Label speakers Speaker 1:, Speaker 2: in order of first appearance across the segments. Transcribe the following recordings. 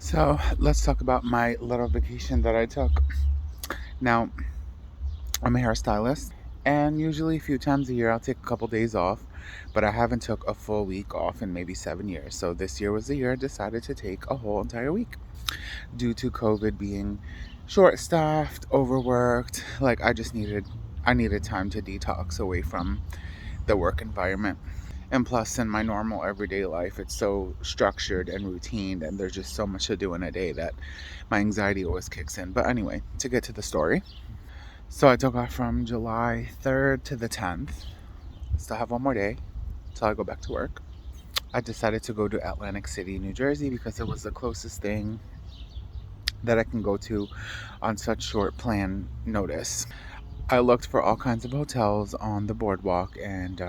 Speaker 1: So let's talk about my little vacation that I took. Now, I'm a hairstylist, and usually a few times a year I'll take a couple days off, but I haven't took a full week off in maybe 7 years. So this year was the year I decided to take a whole entire week due to COVID being short-staffed, overworked. Like I needed time to detox away from the work environment. And plus, in my normal everyday life, it's so structured and routine, and there's just so much to do in a day that my anxiety always kicks in. But anyway, to get to the story. So I took off from July 3rd to the 10th. Still have one more day till I go back to work. I decided to go to Atlantic City, New Jersey because it was the closest thing that I can go to on such short plan notice. I looked for all kinds of hotels on the boardwalk, and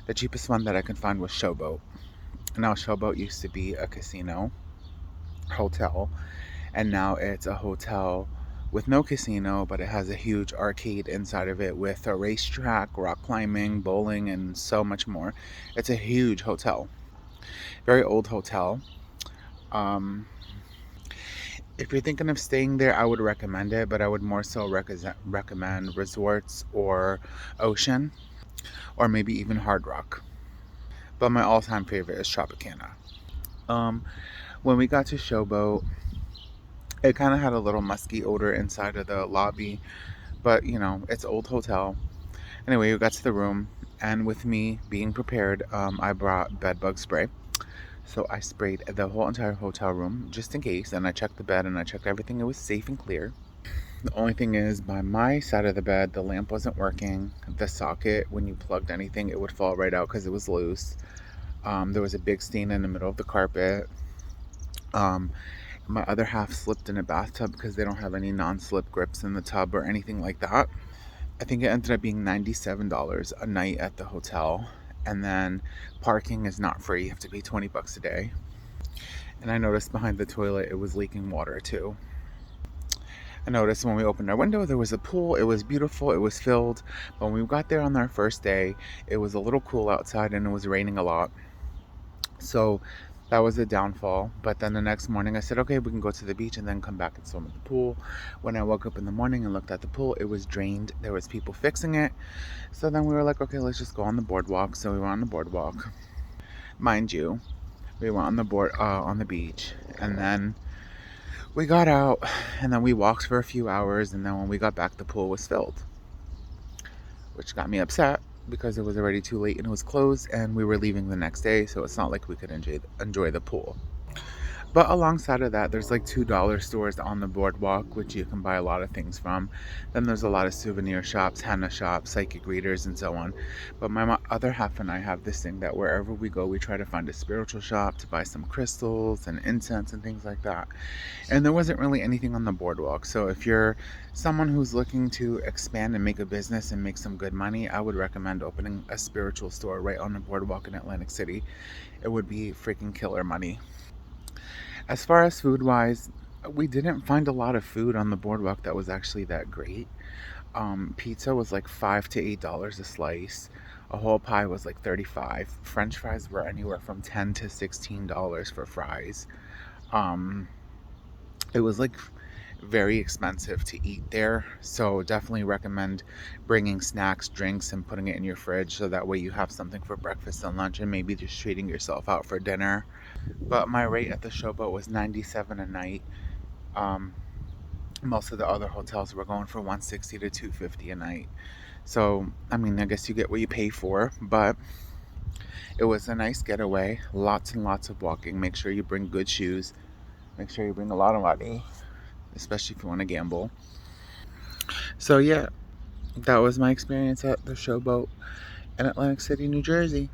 Speaker 1: the cheapest one that I could find was Showboat. Now, Showboat used to be a casino hotel, and now it's a hotel with no casino, but it has a huge arcade inside of it with a racetrack, rock climbing, bowling, and so much more. It's a huge hotel, very old hotel. Um, if you're thinking of staying there, I would recommend it, but I would more so recommend resorts or ocean, or maybe even Hard Rock. But my all-time favorite is Tropicana. Um, when we got to Showboat, it kind of had a little musky odor inside of the lobby, but it's old hotel. Anyway, we got to the room, and with me being prepared, I brought bed bug spray. So I sprayed the whole entire hotel room just in case, and I checked the bed and I checked everything. It was safe and clear. The only thing is, by my side of the bed, the lamp wasn't working. The socket, when you plugged anything, it would fall right out because it was loose. There was a big stain in the middle of the carpet. Um, my other half slipped in a bathtub because they don't have any non-slip grips in the tub or anything like that. I think it ended up being $97 a night at the hotel. And then parking is not free. You have to pay 20 bucks a day. And I noticed behind the toilet it was leaking water too. I noticed when we opened our window there was a pool. It was beautiful. It was filled. But when we got there on our first day, it was a little cool outside and it was raining a lot. So that was a downfall. But then the next morning I said, okay, we can go to the beach and then come back and swim at the pool. When I woke up in the morning and looked at the pool, it was drained. There was people fixing it. So then we were like, okay, let's just go on the boardwalk. So we went on the boardwalk. Mind you, we went on the beach, and then we got out, and then we walked for a few hours, and then when we got back, the pool was filled, which got me upset because it was already too late and it was closed, and we were leaving the next day, so it's not like we could enjoy the pool. But alongside of that, there's like $2 stores on the boardwalk, which you can buy a lot of things from. Then there's a lot of souvenir shops, henna shops, psychic readers, and so on. But my other half and I have this thing that wherever we go, we try to find a spiritual shop to buy some crystals and incense and things like that. And there wasn't really anything on the boardwalk. So if you're someone who's looking to expand and make a business and make some good money, I would recommend opening a spiritual store right on the boardwalk in Atlantic City. It would be freaking killer money. As far as food wise, we didn't find a lot of food on the boardwalk that was actually that great. Pizza was like $5 to $8 a slice. A whole pie was like 35. French fries were anywhere from $10 to $16 for fries. Um, it was like very expensive to eat there, so definitely recommend bringing snacks, drinks, and putting it in your fridge so that way you have something for breakfast and lunch, and maybe just treating yourself out for dinner. But my rate at the Showboat was 97 a night. Um, Most of the other hotels were going for 160 to 250 a night. So, I mean, I guess you get what you pay for, but it was a nice getaway. Lots and lots of walking. Make sure you bring good shoes. Make sure you bring a lot of money, especially if you want to gamble. So, yeah, that was my experience at the Showboat in Atlantic City, New Jersey.